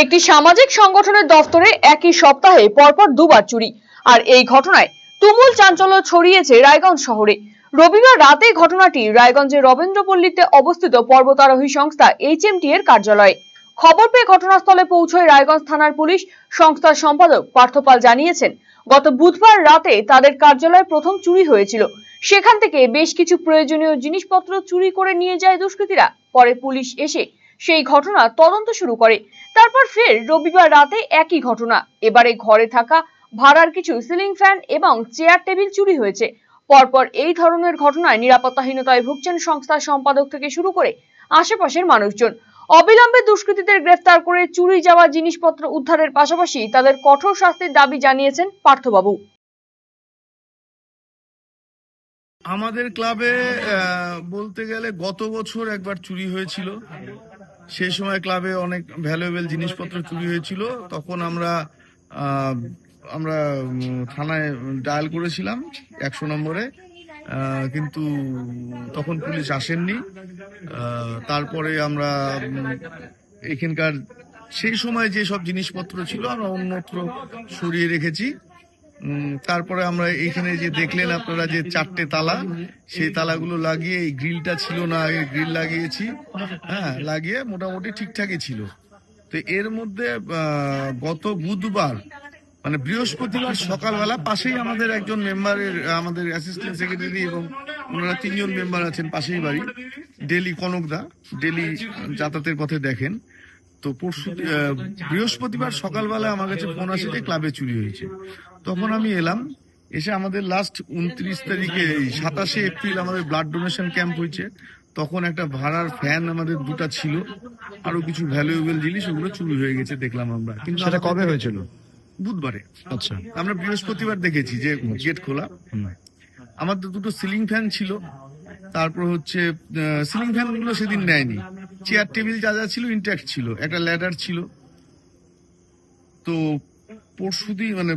একটি সামাজিক সংগঠনের দফতরে একই সপ্তাহে পরপর দুবার চুরি, আর এই ঘটনায় তুমুল চাঞ্চল্য ছড়িয়েছে রায়গঞ্জ শহরে। রবিবার রাতে ঘটনাটি রায়গঞ্জের রবীন্দ্রপল্লীতে অবস্থিত পর্বতারোহী সংস্থা HMT এর কার্যালয়ে। খবর পেয়ে ঘটনাস্থলে পৌঁছয় রায়গঞ্জ থানার পুলিশ। সংস্থার সম্পাদক পার্থ পাল জানিয়েছেন, গত বুধবার রাতে তাদের কার্যালয়ে প্রথম চুরি হয়েছিল। সেখান থেকে বেশ কিছু প্রয়োজনীয় জিনিসপত্র চুরি করে নিয়ে যায় দুষ্কৃতীরা। পরে পুলিশ এসে সেই ঘটনা তদন্ত শুরু করে। তারপর ফের রবিবার রাতে একই ঘটনা। এবারে ঘরে থাকা ভাড়ার কিছু সিলিং ফ্যান এবং চেয়ার টেবিল চুরি হয়েছে। পরপর এই ধরনের ঘটনায় নিরাপত্তাহীনতায় ভুগছেন সংস্থার সম্পাদক থেকে শুরু করে আশেপাশের মানুষজন। অবিলম্বে দুষ্কৃতীদের গ্রেফতার করে চুরি যাওয়া জিনিসপত্র উদ্ধারের পাশাপাশি তাদের কঠোর শাস্তির দাবি জানিয়েছেন পার্থবাবু। আমাদের ক্লাবে বলতে গেলে গত বছর একবার চুরি হয়েছিল। সেই সময় ক্লাবে অনেক ভ্যালুয়েবল জিনিসপত্র চুরি হয়েছিল। তখন আমরা থানায় ডায়াল করেছিলাম 100 নম্বরে, কিন্তু তখন পুলিশ আসেননি। তারপরে আমরা এখানকার সেই সময় যে সব জিনিসপত্র ছিল আমরা অন্যত্র সরিয়ে রেখেছি। তারপরে আমরা এইখানে যে দেখলেন আপনারা যে 4টে তালা, সেই তালাগুলো লাগিয়ে, এই গ্রিলটা ছিল না, গ্রিল লাগিয়েছি। হ্যাঁ, লাগিয়ে মোটামুটি ঠিকঠাকই ছিল। তো এর মধ্যে গত বুধবার মানে বৃহস্পতিবার সকালবেলা পাশেই আমাদের একজন মেম্বারের, আমাদের অ্যাসিস্ট্যান্ট সেক্রেটারি এবং ওনারা 3 জন মেম্বার আছেন, পাশেই বাড়ি, ডেলি কনকদা, ডেলি যাতায়াতের পথে দেখেন। তো বৃহস্পতিবার সকালবেলা আমার কাছে ফোন আসে যে ক্লাবে চুরি হয়েছে। তখন আমি এলাম, এসে আমাদের লাস্ট 29 তারিখে 27শে এপ্রিল আমাদের ব্লাড ডোনেশন ক্যাম্প হয়েছে। তখন একটা ভাড়ার ফ্যান আমাদের 2টা ছিল, আরো কিছু ভ্যালুয়েবল জিনিস, ওগুলো চুরি হয়ে গেছে দেখলাম আমরা। কিন্তু সেটা কবে হয়েছিল? বুধবারে। আচ্ছা, আমরা বৃহস্পতিবার দেখেছি যে গেট খোলা। আমাদের 2টো সিলিং ফ্যান ছিল। তারপর হচ্ছে সিলিং ফ্যান গুলো সেদিন নেয়নি। চেয়ার টেবিল যা যা ছিল ইনট্যাক্ট ছিল, একটা ল্যাডার ছিল। তো পরশুদিন মানে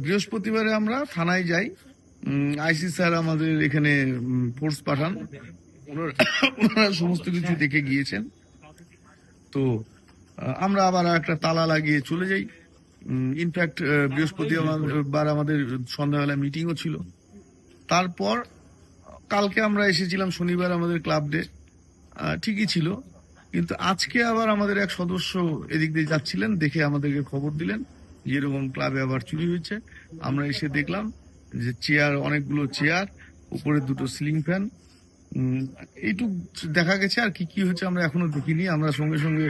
বৃহস্পতিবারে আমরা থানায় যাই। আইসি স্যার আমাদের এখানে ফোর্স পাঠান, ওনারা সমস্ত কিছু দেখে গিয়েছেন। তো আমরা আবার একটা তালা লাগিয়ে চলে যাই। ইনফ্যাক্ট বৃহস্পতিবার আমাদের সন্ধ্যাবেলা মিটিংও ছিল। তারপর কালকে আমরা এসেছিলাম, শনিবার আমাদের ক্লাব ডে, ঠিকই ছিল। কিন্তু আজকে আবার আমাদের এক সদস্য এদিক দিয়ে যাচ্ছিলেন, দেখে আমাদেরকে খবর দিলেন যে এরকম ক্লাবে আবার চুরি হয়েছে। আমরা এসে দেখলাম যে চেয়ার, অনেকগুলো চেয়ার, উপরে 2টো সিলিং ফ্যান, এইটুক দেখা গেছে। আর কি কি হচ্ছে আমরা এখনো দেখিনি। আমরা সঙ্গে সঙ্গে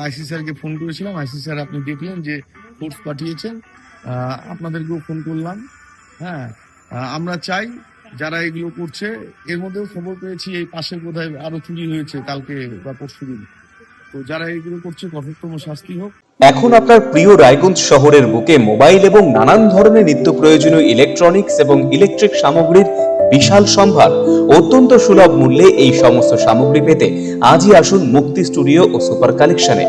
আইসি স্যারকে ফোন করেছিলাম। আইসি স্যার আপনি দেখলেন যে ফোর্স পাঠিয়েছেন, আপনাদেরকেও ফোন করলাম। হ্যাঁ, আমরা চাই যারা এগুলো করছে, এর মধ্যেও খবর পেয়েছি এই পাশে বোধহয় আরো চুরি হয়েছে কালকে বা পরশুদিন। তো যারা এগুলো করছে কঠোরতম শাস্তি হোক। এখন আপনার প্রিয় রায়গঞ্জ শহরের বুকে মোবাইল এবং নানান ধরনের নিত্য প্রয়োজনীয় ইলেকট্রনিক্স এবং ইলেকট্রিক সামগ্রীর বিশাল সম্ভার অত্যন্ত সুলভ মূল্যে এই সমস্ত সামগ্রী পেতে আজই আসুন মুক্তি স্টুডিও ও সুপার কালেকশনে।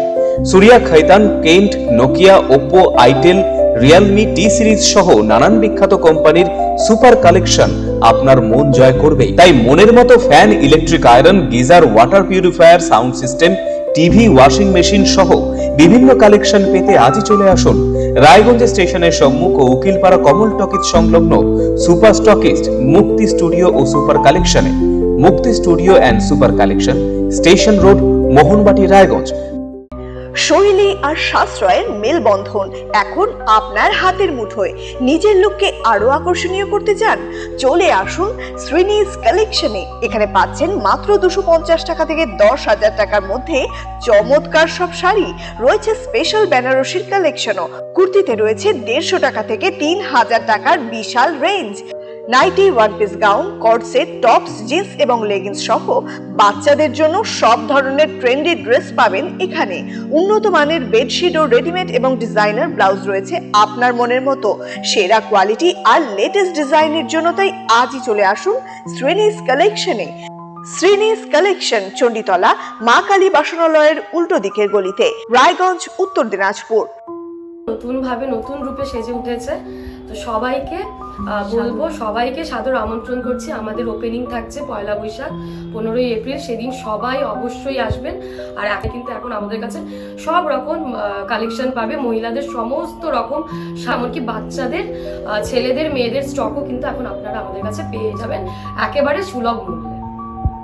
Surya, Khaitan, Kent, Nokia, Oppo, itel, Realme, T Series সহ নানান বিখ্যাত কোম্পানির সুপার কালেকশন আপনার মন জয় করবেই। তাই মনের মতো fan, electric iron, geyser, water purifier, sound system, TV, washing machine সহ বিভিন্ন কালেকশন পেতে আজই চলে আসুন রায়গঞ্জ স্টেশনের সম্মুখ ও উকিলপাড়া কমল টকিজ সংলগ্ন সুপার স্টকিস্ট মুক্তি স্টুডিও ও সুপার কালেকশনে। মুক্তি studio and super collection, station road, Mohanbati, Raiganj. শৈলী আর সাশ্রয়ের মেলবন্ধন এখন আপনার হাতের মুঠোয়। নিজের লুককে আরো আকর্ষণীয় করতে চান? চলে আসুন শ্রীনিজ কালেকশনে। এখানে পাচ্ছেন মাত্র 250 টাকা থেকে 10,000 টাকার মধ্যে চমৎকার সব শাড়ি। রয়েছে স্পেশাল বেনারসির কালেকশনও। কুর্তিতে রয়েছে 150 টাকা থেকে 3,000 টাকার বিশাল range. Nightie, one piece gown, কট সেট, টপস, জিন্স এবং লেগিংস সহ বাচ্চাদের জন্য সব ধরনের ট্রেন্ডি ড্রেস পাবেন এখানে। উন্নত মানের বেডশিট ও রেডিমেড এবং ডিজাইনার ব্লাউজ রয়েছে আপনার মনের মতো। সেরা কোয়ালিটি আর লেটেস্ট ডিজাইনের জন্য তাই আজই চলে আসুন শ্রীনিজ কালেকশনে। শ্রীনিজ কালেকশন, চণ্ডীতলা, মা কালী বাসনালয়ের উল্টো দিকের গলিতে, রায়গঞ্জ, উত্তর দিনাজপুর। নতুন ভাবে নতুন রূপে সেজে উঠেছে। তো সবাইকে বলবো, সবাইকে সাদর আমন্ত্রণ করছি। আমাদের ওপেনিং থাকছে 1 বৈশাখ 15 এপ্রিল, সেদিন সবাই অবশ্যই আসবেন। আর কিন্তু এখন আমাদের কাছে সব রকম কালেকশন পাবে, মহিলাদের সমস্ত রকম, এমনকি বাচ্চাদের, ছেলেদের, মেয়েদের স্টকও কিন্তু এখন আপনারা আমাদের কাছে পেয়ে যাবেন একেবারে সুলভ মূল্যে।